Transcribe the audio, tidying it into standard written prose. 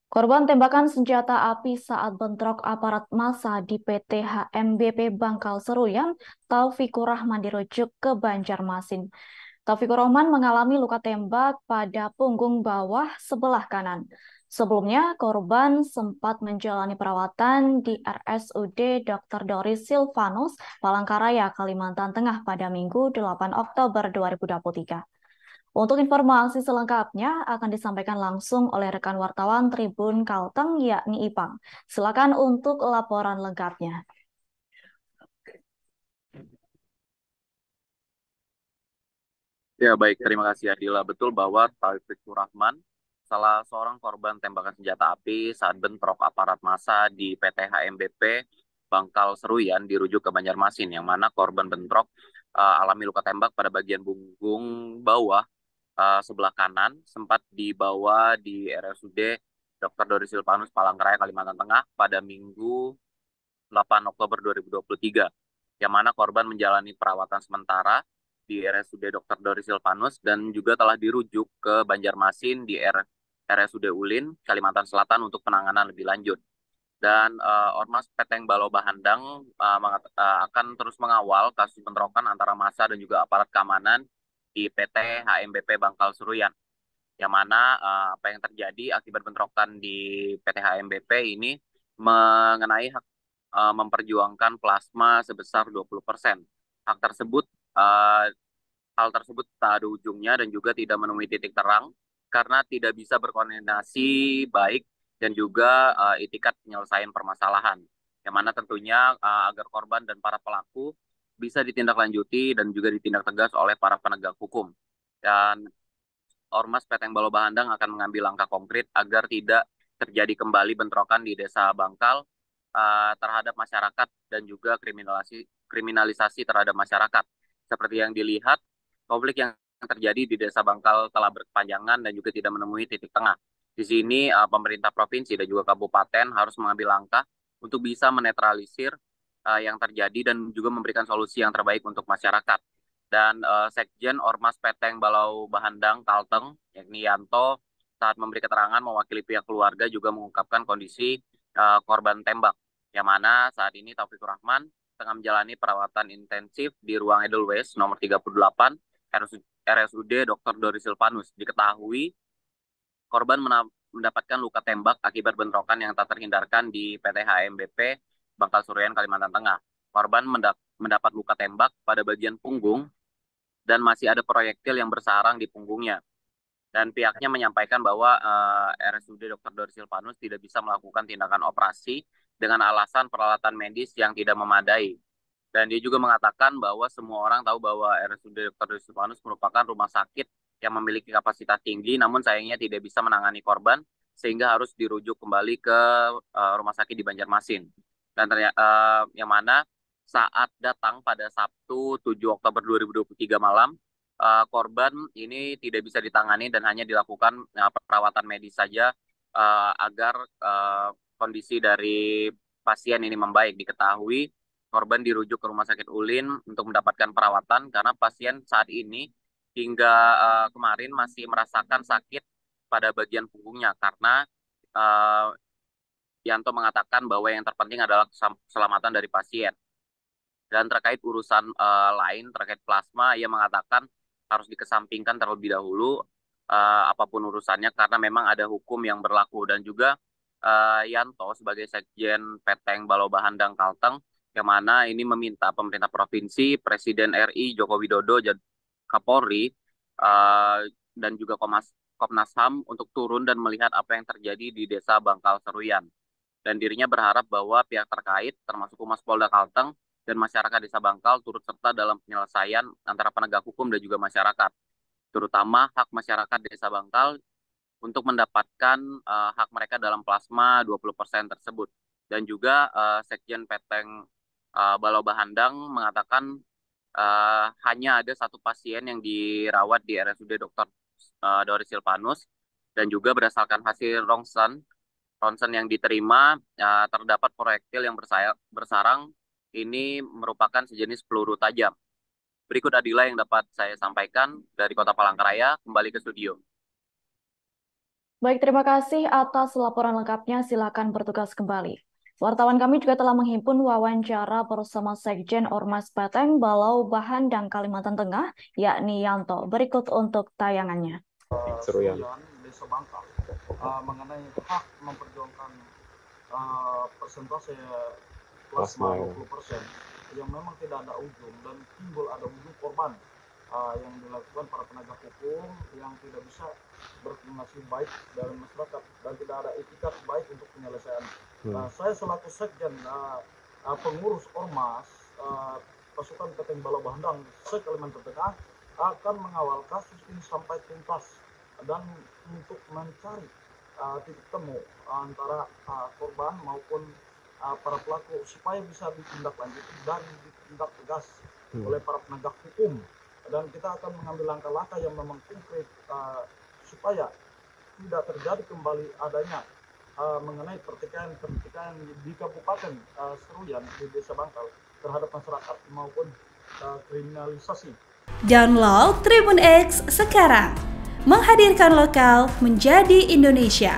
Korban tembakan senjata api saat bentrok aparat massa di PT HMBP Bangkal Seruyan, Taufikur Rahman dirujuk ke Banjarmasin. Taufikur Rahman mengalami luka tembak pada punggung bawah sebelah kanan. Sebelumnya, korban sempat menjalani perawatan di RSUD Dr. Doris Silvanus, Palangkaraya, Kalimantan Tengah pada Minggu 8 Oktober 2023. Untuk informasi selengkapnya akan disampaikan langsung oleh rekan wartawan Tribun Kalteng yakni Ipang. Silakan untuk laporan lengkapnya. Ya, baik. Terima kasih Adila. Betul bahwa Taufikur Rahman, salah seorang korban tembakan senjata api saat bentrok aparat massa di PT HMBP Bangkal Seruyan dirujuk ke Banjarmasin, yang mana korban bentrok alami luka tembak pada bagian punggung bawah sebelah kanan, sempat dibawa di RSUD Dr. Doris Silvanus Palangkaraya, Kalimantan Tengah pada Minggu 8 Oktober 2023, yang mana korban menjalani perawatan sementara di RSUD Dr. Doris Silvanus dan juga telah dirujuk ke Banjarmasin di RSUD Ulin, Kalimantan Selatan untuk penanganan lebih lanjut. Dan Ormas Peteng Balo Bahandang akan terus mengawal kasus bentrokan antara massa dan juga aparat keamanan di PT HMBP Bangkal Seruyan, yang mana apa yang terjadi akibat bentrokan di PT HMBP ini mengenai memperjuangkan plasma sebesar 20%. Hak tersebut eh, hal tersebut tak ada ujungnya dan juga tidak menemui titik terang karena tidak bisa berkoordinasi baik dan juga itikat penyelesaian permasalahan. Yang mana tentunya agar korban dan para pelaku bisa ditindaklanjuti dan juga ditindak tegas oleh para penegak hukum. Dan Ormas Peteng Balo Bahandang akan mengambil langkah konkret agar tidak terjadi kembali bentrokan di Desa Bangkal terhadap masyarakat dan juga kriminalisasi terhadap masyarakat. Seperti yang dilihat, konflik yang terjadi di Desa Bangkal telah berkepanjangan dan juga tidak menemui titik tengah. Di sini pemerintah provinsi dan juga kabupaten harus mengambil langkah untuk bisa menetralisir yang terjadi dan juga memberikan solusi yang terbaik untuk masyarakat. Dan Sekjen Ormas Peteng Balau Bahandang Kalteng, yakni Yanto, saat memberi keterangan mewakili pihak keluarga juga mengungkapkan kondisi korban tembak, yang mana saat ini Taufikur Rahman tengah menjalani perawatan intensif di ruang Edelweiss nomor 38 RSUD Dr. Doris Silvanus. Diketahui korban mendapatkan luka tembak akibat bentrokan yang tak terhindarkan di PT HMBP Bangkal Surian, Kalimantan Tengah. Korban mendapat luka tembak pada bagian punggung dan masih ada proyektil yang bersarang di punggungnya. Dan pihaknya menyampaikan bahwa RSUD Dr. Doris Silvanus tidak bisa melakukan tindakan operasi dengan alasan peralatan medis yang tidak memadai. Dan dia juga mengatakan bahwa semua orang tahu bahwa RSUD Dr. Doris Silvanus merupakan rumah sakit yang memiliki kapasitas tinggi, namun sayangnya tidak bisa menangani korban, sehingga harus dirujuk kembali ke rumah sakit di Banjarmasin. Dan ternyata yang mana saat datang pada Sabtu 7 Oktober 2023 malam, korban ini tidak bisa ditangani dan hanya dilakukan perawatan medis saja agar kondisi dari pasien ini membaik. Diketahui korban dirujuk ke Rumah Sakit Ulin untuk mendapatkan perawatan karena pasien saat ini hingga kemarin masih merasakan sakit pada bagian punggungnya karena uh, Yanto mengatakan bahwa yang terpenting adalah keselamatan dari pasien. Dan terkait urusan lain terkait plasma, ia mengatakan harus dikesampingkan terlebih dahulu apapun urusannya karena memang ada hukum yang berlaku. Dan juga Yanto sebagai Sekjen Peteng Balo Bahandang Kalteng, yang mana ini meminta pemerintah provinsi, Presiden RI Joko Widodo, Kapolri, eh, dan juga Komnas HAM untuk turun dan melihat apa yang terjadi di Desa Bangkal Seruyan. Dan dirinya berharap bahwa pihak terkait, termasuk Humas Polda Kalteng dan masyarakat Desa Bangkal, turut serta dalam penyelesaian antara penegak hukum dan juga masyarakat, terutama hak masyarakat Desa Bangkal untuk mendapatkan hak mereka dalam plasma 20% tersebut. Dan juga Sekjen Peteng Balau Bahandang mengatakan hanya ada satu pasien yang dirawat di RSUD Dr. Doris Silvanus, dan juga berdasarkan hasil ronsen yang diterima terdapat proyektil yang bersarang ini merupakan sejenis peluru tajam. Berikut Adila yang dapat saya sampaikan dari Kota Palangkaraya, kembali ke studio. Baik, terima kasih atas laporan lengkapnya. Silakan bertugas kembali. Wartawan kami juga telah menghimpun wawancara bersama Sekjen Ormas Batang Balau Bahandang Kalimantan Tengah, yakni Yanto. Berikut untuk tayangannya. Seruyan Desa Bangka mengenai hak memperjuangkan persentase plasma 20% yang memang tidak ada ujung dan timbul ada ujung korban yang dilakukan para penegak hukum yang tidak bisa berkomunikasi baik dalam masyarakat dan tidak ada etikat baik untuk penyelesaian. Saya selaku sekjen pengurus ormas pasukan Peteng Balau Bahandang se-Kalimantan Tengah akan mengawal kasus ini sampai tuntas dan untuk mencari titik temu antara korban maupun para pelaku supaya bisa ditindaklanjuti dan ditindak tegas oleh para penegak hukum, dan kita akan mengambil langkah-langkah yang memang konkret supaya tidak terjadi kembali adanya mengenai pertikaian di Kabupaten Seruyan di Desa Bangkal terhadap masyarakat maupun kriminalisasi. Download Tribun X sekarang, menghadirkan lokal menjadi Indonesia.